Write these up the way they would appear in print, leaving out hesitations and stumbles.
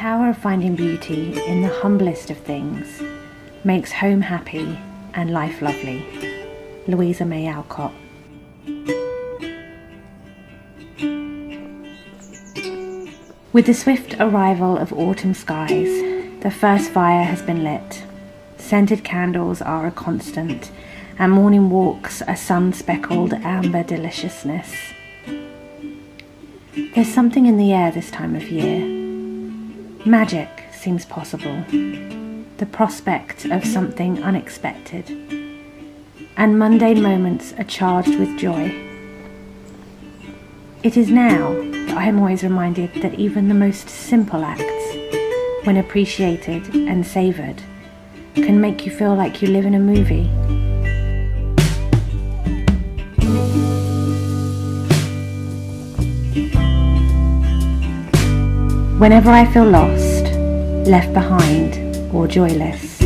power of finding beauty in the humblest of things makes home happy and life lovely. Louisa May Alcott. With the swift arrival of autumn skies, the first fire has been lit. Scented candles are a constant, and morning walks a sun-speckled amber deliciousness. There's something in the air this time of year. Magic seems possible. The prospect of something unexpected. And mundane moments are charged with joy. It is now that I am always reminded that even the most simple acts, when appreciated and savoured, can make you feel like you live in a movie. Whenever I feel lost, left behind, or joyless,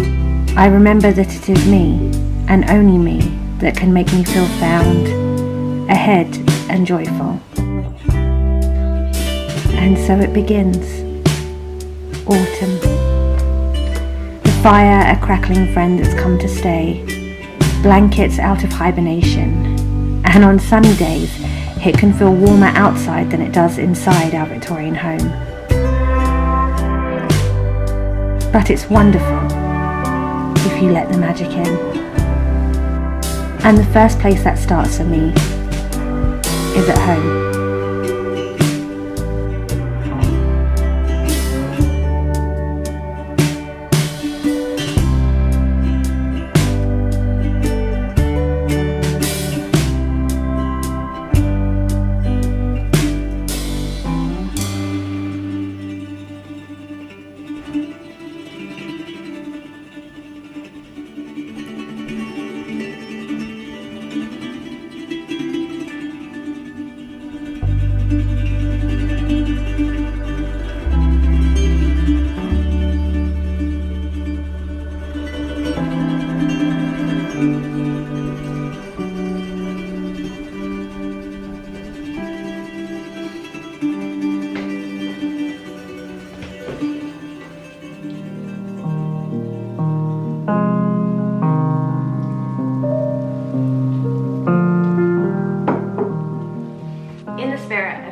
I remember that it is me, and only me, that can make me feel found, ahead and joyful. And so it begins. Autumn. The fire, a crackling friend that's come to stay, blankets out of hibernation, and on sunny days, it can feel warmer outside than it does inside our Victorian home. But it's wonderful if you let the magic in. And the first place that starts for me is at home.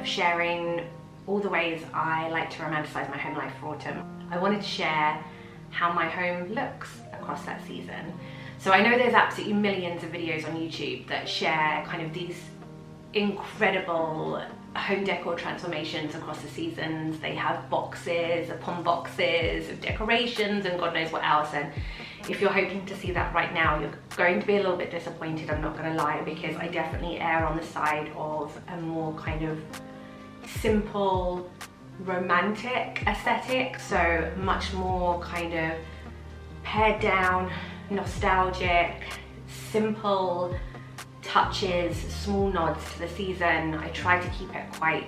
Sharing all the ways I like to romanticize my home life for autumn, I wanted to share how my home looks across that season. So I know there's absolutely millions of videos on YouTube that share kind of these incredible home decor transformations across the seasons. They have boxes upon boxes of decorations and God knows what else, and if you're hoping to see that right now, you're going to be a little bit disappointed, I'm not going to lie, because I definitely err on the side of a more kind of simple romantic aesthetic, so much more kind of pared down, nostalgic, simple touches, small nods to the season. I try to keep it quite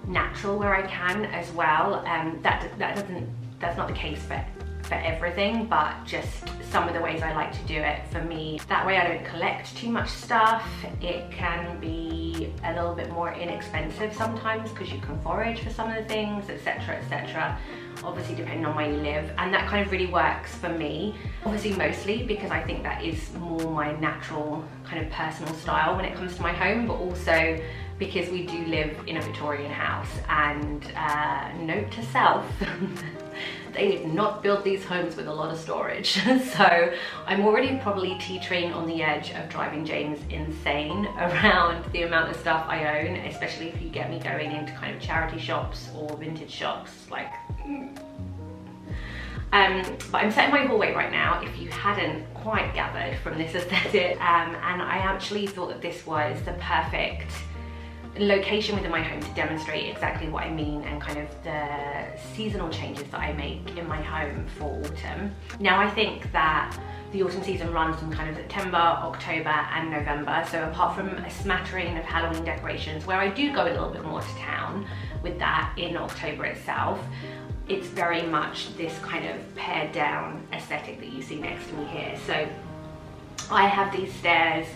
natural where I can as well. That's not the case for everything, but just some of the ways I like to do it for me. That way I don't collect too much stuff. It can be a little bit more inexpensive sometimes because you can forage for some of the things, etc, etc, obviously depending on where you live, and that kind of really works for me, obviously mostly because I think that is more my natural kind of personal style when it comes to my home, but also because we do live in a Victorian house, and note to self, they did not build these homes with a lot of storage. So I'm already probably teetering on the edge of driving James insane around the amount of stuff I own, especially if you get me going into kind of charity shops or vintage shops, like but I'm set in my hallway right now, if you hadn't quite gathered from this aesthetic, and I actually thought that this was the perfect location within my home to demonstrate exactly what I mean and kind of the seasonal changes that I make in my home for autumn. Now I think that the autumn season runs from kind of September, October and November, so apart from a smattering of Halloween decorations where I do go a little bit more to town with that in October itself, it's very much this kind of pared down aesthetic that you see next to me here. So I have these stairs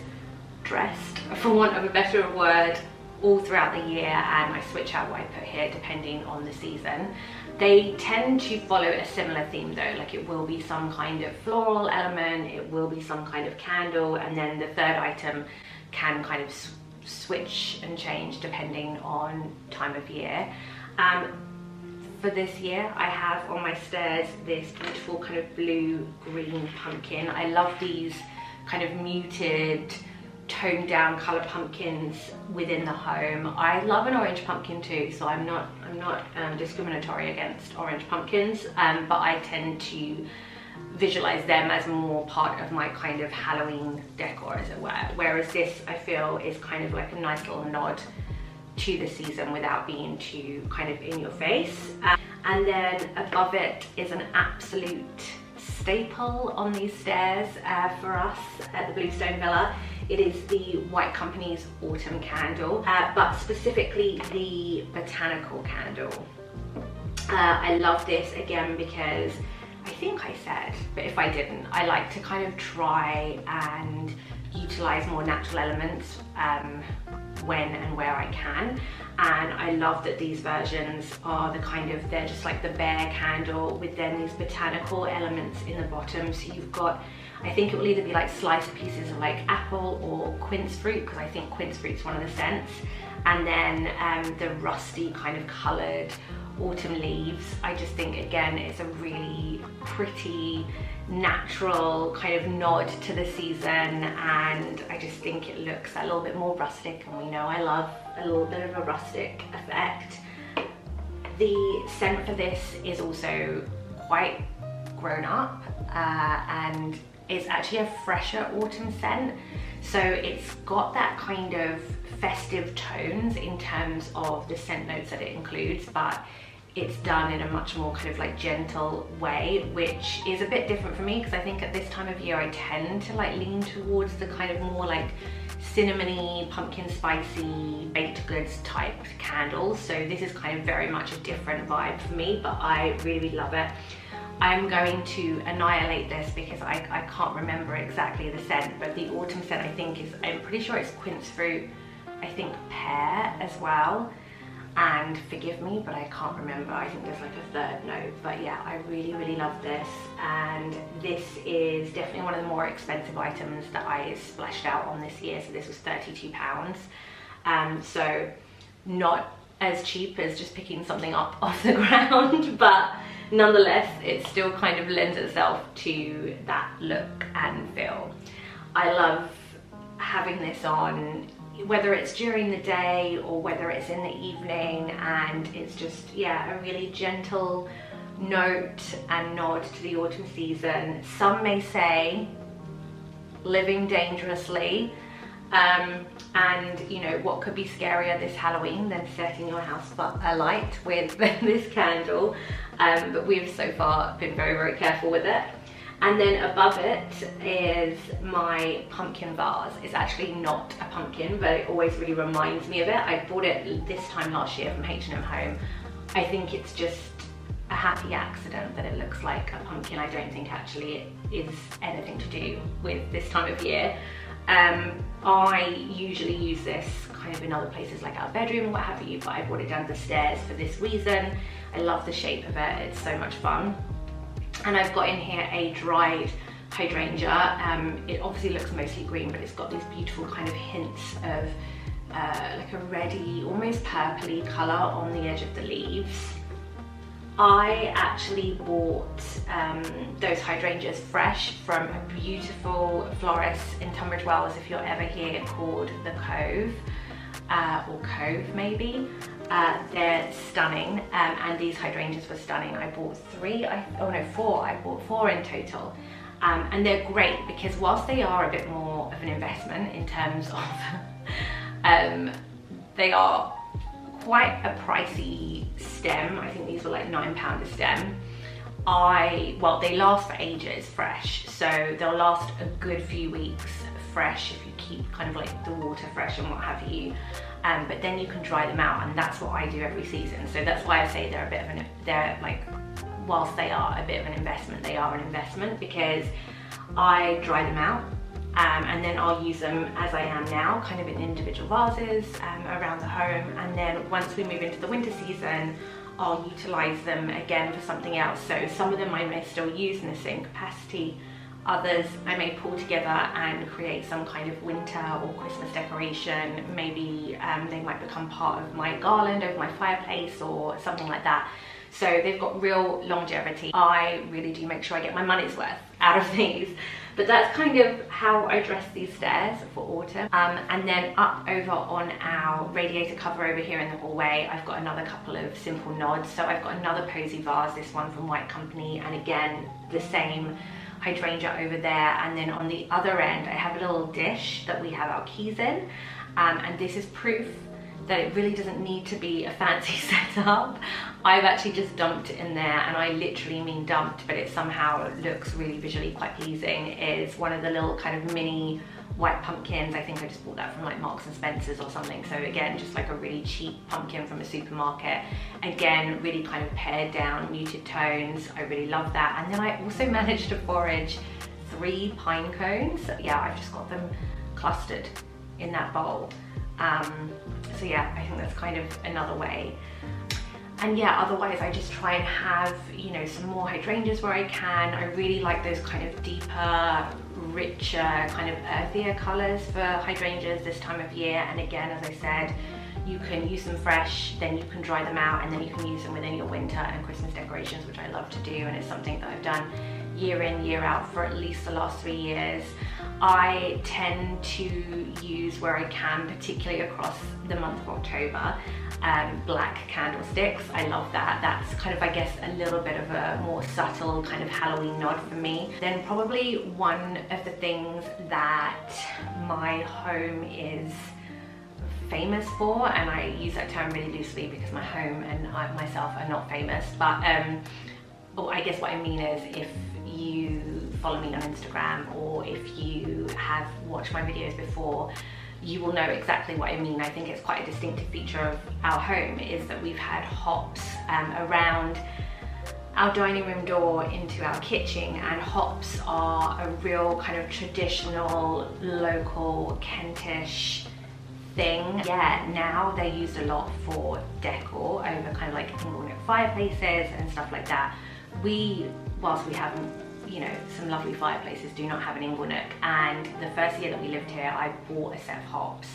dressed, for want of a better word, all throughout the year, and I switch out what I put here depending on the season. They tend to follow a similar theme though, like it will be some kind of floral element, it will be some kind of candle, and then the third item can kind of switch and change depending on time of year. For this year, I have on my stairs this beautiful kind of blue-green pumpkin. I love these kind of muted, toned down colour pumpkins within the home. I love an orange pumpkin too, so I'm not discriminatory against orange pumpkins, but I tend to visualize them as more part of my kind of Halloween decor, as it were. Whereas this, I feel, is kind of like a nice little nod to the season without being too kind of in your face. And then above it is an absolute staple on these stairs for us at the Bluestone Villa. It is the White Company's autumn candle, but specifically the botanical candle. I love this again because I think I said, but if I didn't, I like to kind of try and utilize more natural elements when and where I can. And I love that these versions are the kind of, they're just like the bare candle with then these botanical elements in the bottom. So you've got, I think it will either be like sliced pieces of like apple or quince fruit, because I think quince fruit's one of the scents. And then the rusty kind of coloured autumn leaves. I just think, again, it's a really pretty, natural kind of nod to the season, and I just think it looks a little bit more rustic, and we know I love a little bit of a rustic effect. The scent for this is also quite grown up, and it's actually a fresher autumn scent, so it's got that kind of festive tones in terms of the scent notes that it includes, but it's done in a much more kind of like gentle way, which is a bit different for me because I think at this time of year I tend to like lean towards the kind of more like cinnamony, pumpkin spicy, baked goods type candles. So this is kind of very much a different vibe for me, but I really love it. I'm going to annihilate this because I can't remember exactly the scent, but the autumn scent I think is, I'm pretty sure it's quince fruit, I think pear as well. And forgive me, but I can't remember. I think there's like a third note, but yeah, I really, really love this. And this is definitely one of the more expensive items that I splashed out on this year. So this was £32. So not as cheap as just picking something up off the ground, but nonetheless, it still kind of lends itself to that look and feel. I love having this on, whether it's during the day or whether it's in the evening, and it's just, yeah, a really gentle note and nod to the autumn season. Some may say living dangerously, and you know, what could be scarier this Halloween than setting your house alight with this candle, but we've so far been very, very careful with it. And then above it is my pumpkin vase. It's actually not a pumpkin, but it always really reminds me of it. I bought it this time last year from H&M Home. I think it's just a happy accident that it looks like a pumpkin. I don't think actually it is anything to do with this time of year. I usually use this kind of in other places like our bedroom or what have you, but I brought it down the stairs for this reason. I love the shape of it, it's so much fun. And I've got in here a dried hydrangea. It obviously looks mostly green, but it's got these beautiful kind of hints of like a reddy, almost purpley colour on the edge of the leaves. I actually bought those hydrangeas fresh from a beautiful florist in Tunbridge Wells, if you're ever here, called The Cove, or Cove maybe. They're stunning, and these hydrangeas were stunning. I bought four. I bought four in total, and they're great because whilst they are a bit more of an investment in terms of, they are quite a pricey stem. I think these were like £9 a stem. Well, they last for ages fresh, so they'll last a good few weeks fresh if you keep kind of like the water fresh and what have you. But then you can dry them out, and that's what I do every season. So that's why I say they're a bit of they're like, whilst they are a bit of an investment, they are an investment because I dry them out and then I'll use them as I am now, kind of in individual vases around the home. And then once we move into the winter season, I'll utilize them again for something else. So some of them I may still use in the same capacity. Others I may pull together and create some kind of winter or Christmas decoration. Maybe they might become part of my garland over my fireplace or something like that. So they've got real longevity. I really do make sure I get my money's worth out of these. But that's kind of how I dress these stairs for autumn. And then up over on our radiator cover over here in the hallway, I've got another couple of simple nods. So I've got another posy vase, this one from White Company, and again, the same hydrangea over there. And then on the other end, I have a little dish that we have our keys in. And this is proof that it really doesn't need to be a fancy setup. I've actually just dumped it in there, and I literally mean dumped, but it somehow looks really visually quite pleasing. Is one of the little kind of mini white pumpkins. I think I just bought that from like Marks and Spencer's or something. So again, just like a really cheap pumpkin from a supermarket. Again, really kind of pared down, muted tones. I really love that. And then I also managed to forage 3 pine cones. Yeah, I've just got them clustered in that bowl. So yeah, I think that's kind of another way. And yeah, otherwise I just try and have, you know, some more hydrangeas where I can. I really like those kind of deeper, richer, kind of earthier colors for hydrangeas this time of year. And again, as I said, you can use them fresh, then you can dry them out, and then you can use them within your winter and Christmas decorations, which I love to do, and it's something that I've done year in, year out for at least the last 3 years. I tend to use, where I can, particularly across the month of October, black candlesticks. I love that. That's kind of, I guess, a little bit of a more subtle kind of Halloween nod for me. Then probably one of the things that my home is famous for, and I use that term really loosely because my home and I myself are not famous, but I guess what I mean is, if you follow me on Instagram or if you have watched my videos before, you will know exactly what I mean. I think it's quite a distinctive feature of our home is that we've had hops around our dining room door into our kitchen, and hops are a real kind of traditional, local, Kentish thing. Yeah, now they're used a lot for decor over kind of like inglenook fireplaces and stuff like that. Whilst we have, you know, some lovely fireplaces, do not have an inglenook. And the first year that we lived here, I bought a set of hops,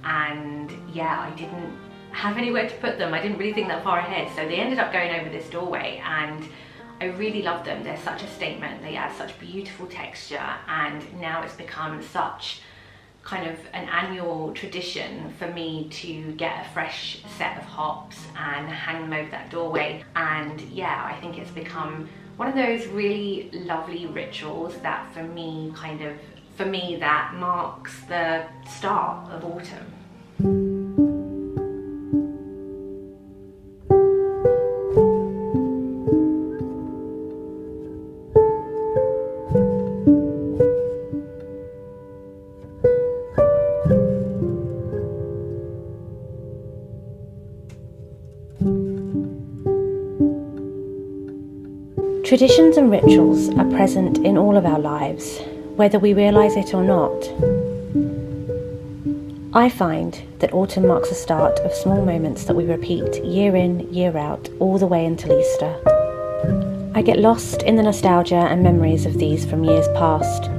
and yeah, I didn't have anywhere to put them. I didn't really think that far ahead, so they ended up going over this doorway, and I really love them. They're such a statement. They add such beautiful texture, and now it's become such kind of an annual tradition for me to get a fresh set of hops and hang them over that doorway. And yeah, I think it's become one of those really lovely rituals that for me that marks the start of autumn. Traditions and rituals are present in all of our lives, whether we realise it or not. I find that autumn marks the start of small moments that we repeat year in, year out, all the way until Easter. I get lost in the nostalgia and memories of these from years past.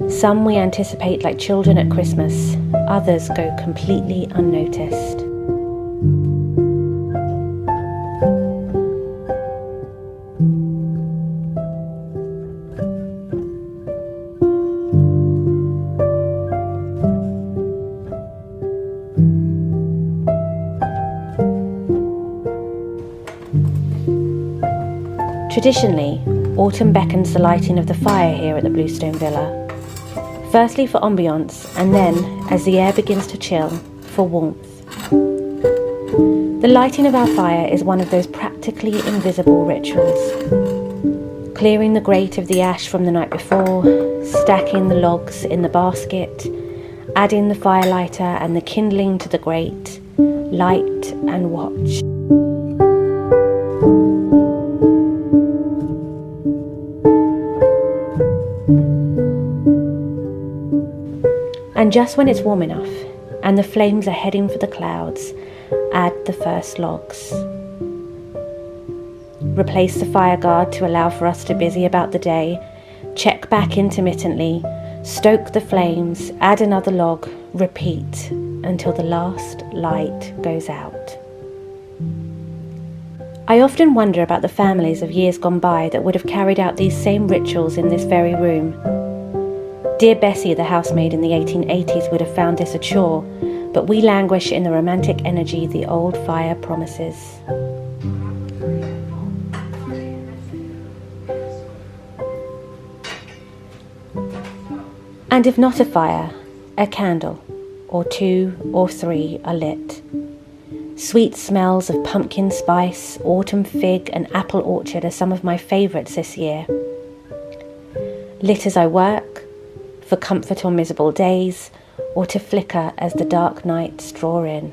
Some we anticipate like children at Christmas, others go completely unnoticed. Traditionally, autumn beckons the lighting of the fire here at the Bluestone Villa. Firstly for ambiance, and then, as the air begins to chill, for warmth. The lighting of our fire is one of those practically invisible rituals. Clearing the grate of the ash from the night before, stacking the logs in the basket, adding the firelighter and the kindling to the grate, light and watch. And just when it's warm enough and the flames are heading for the clouds, add the first logs. Replace the fire guard to allow for us to busy about the day, check back intermittently, stoke the flames, add another log, repeat until the last light goes out. I often wonder about the families of years gone by that would have carried out these same rituals in this very room. Dear Bessie, the housemaid in the 1880s, would have found this a chore, but we languish in the romantic energy the old fire promises. And if not a fire, a candle, or 2 or 3 are lit. Sweet smells of pumpkin spice, autumn fig and apple orchard are some of my favourites this year. Lit as I work, for comfort on miserable days, or to flicker as the dark nights draw in.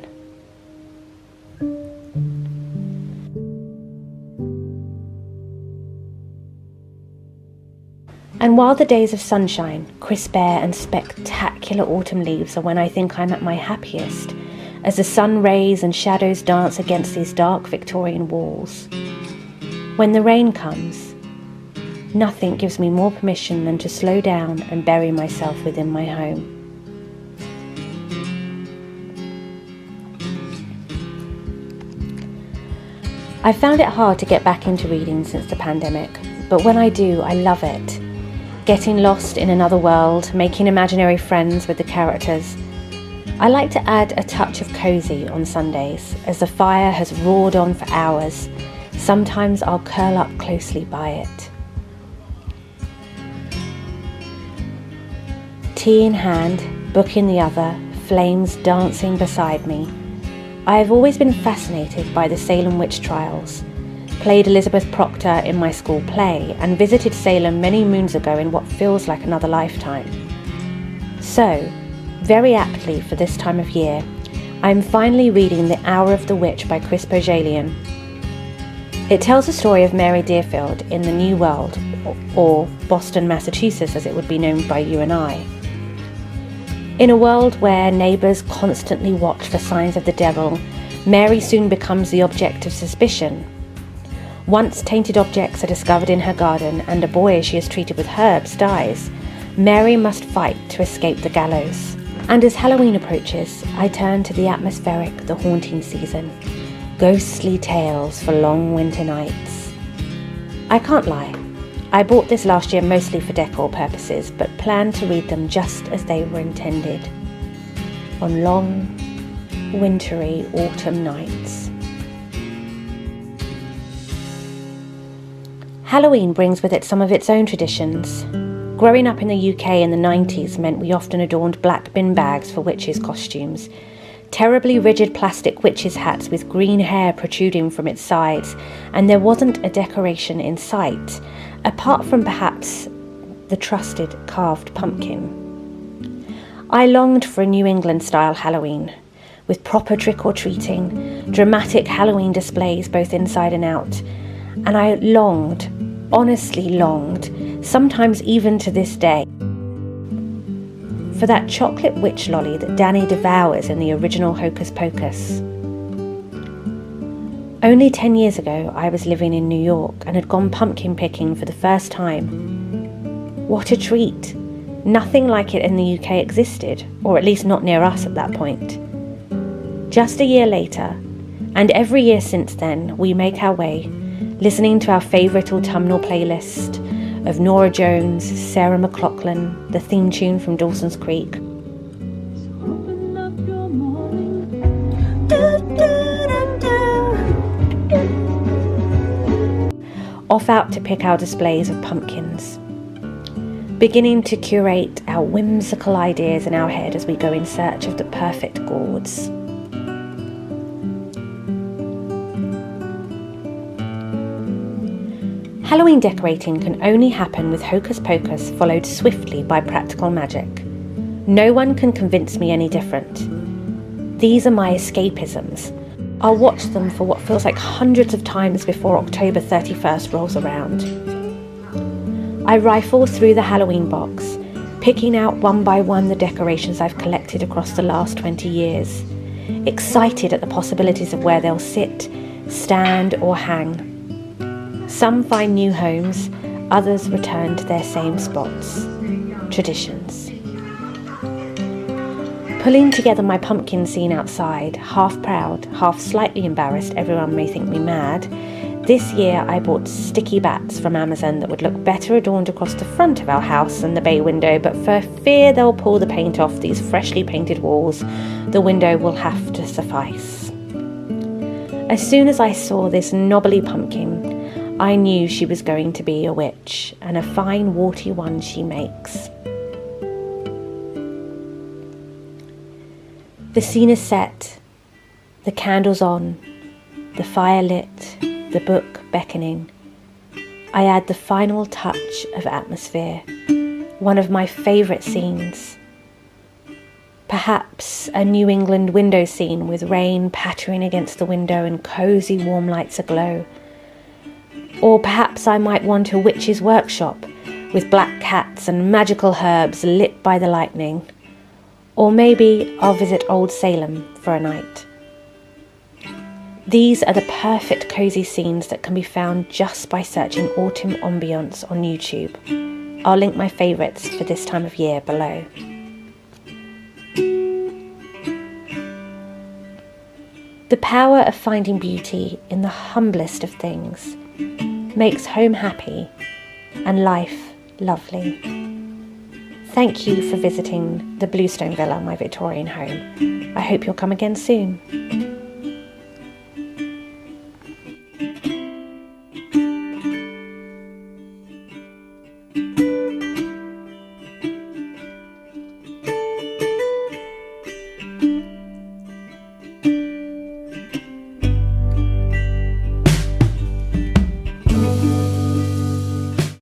And while the days of sunshine, crisp air and spectacular autumn leaves are when I think I'm at my happiest, as the sun rays and shadows dance against these dark Victorian walls. When the rain comes, nothing gives me more permission than to slow down and bury myself within my home. I've found it hard to get back into reading since the pandemic, but when I do, I love it. Getting lost in another world, making imaginary friends with the characters. I like to add a touch of Cosy on Sundays, as the fire has roared on for hours. Sometimes I'll curl up closely by it. Tea in hand, book in the other, flames dancing beside me. I have always been fascinated by the Salem witch trials, played Elizabeth Proctor in my school play, and visited Salem many moons ago in what feels like another lifetime. So, very aptly for this time of year, I am finally reading The Hour of the Witch by Chris Bojalian. It tells the story of Mary Deerfield in the New World, or Boston, Massachusetts as it would be known by you and I. In a world where neighbours constantly watch for signs of the devil, Mary soon becomes the object of suspicion. Once tainted objects are discovered in her garden and a boy she has treated with herbs dies, Mary must fight to escape the gallows. And as Halloween approaches, I turn to the atmospheric, the haunting season. Ghostly tales for long winter nights. I can't lie, I bought this last year mostly for decor purposes, but plan to read them just as they were intended. On long, wintry autumn nights. Halloween brings with it some of its own traditions. Growing up in the UK in the 90s meant we often adorned black bin bags for witches' costumes, terribly rigid plastic witches' hats with green hair protruding from its sides, and there wasn't a decoration in sight, apart from perhaps the trusted carved pumpkin. I longed for a New England-style Halloween, with proper trick-or-treating, dramatic Halloween displays both inside and out, and I longed, honestly longed, sometimes even to this day, for that chocolate witch lolly that Danny devours in the original Hocus Pocus. Only 10 years ago, I was living in New York and had gone pumpkin picking for the first time. What a treat! Nothing like it in the UK existed, or at least not near us at that point. Just a year later, and every year since then, we make our way, listening to our favourite autumnal playlist of Norah Jones, Sarah McLachlan, the theme tune from Dawson's Creek. Off out to pick our displays of pumpkins, beginning to curate our whimsical ideas in our head as we go in search of the perfect gourds. Halloween decorating can only happen with Hocus Pocus followed swiftly by practical magic. No one can convince me any different. These are my escapisms. I'll watch them for what feels like hundreds of times before October 31st rolls around. I rifle through the Halloween box, picking out one by one the decorations I've collected across the last 20 years, excited at the possibilities of where they'll sit, stand or hang. Some find new homes, others return to their same spots. Traditions. Pulling together my pumpkin scene outside, half proud, half slightly embarrassed everyone may think me mad, this year I bought sticky bats from Amazon that would look better adorned across the front of our house than the bay window, but for fear they'll pull the paint off these freshly painted walls, the window will have to suffice. As soon as I saw this knobbly pumpkin, I knew she was going to be a witch, and a fine warty one she makes. The scene is set, the candles on, the fire lit, the book beckoning. I add the final touch of atmosphere, one of my favourite scenes. Perhaps a New England window scene with rain pattering against the window and cosy warm lights aglow. Or perhaps I might want a witch's workshop with black cats and magical herbs lit by the lightning. Or maybe I'll visit Old Salem for a night. These are the perfect cosy scenes that can be found just by searching autumn ambience on YouTube. I'll link my favourites for this time of year below. The power of finding beauty in the humblest of things makes home happy and life lovely. Thank you for visiting the Bluestone Villa, my Victorian home. I hope you'll come again soon.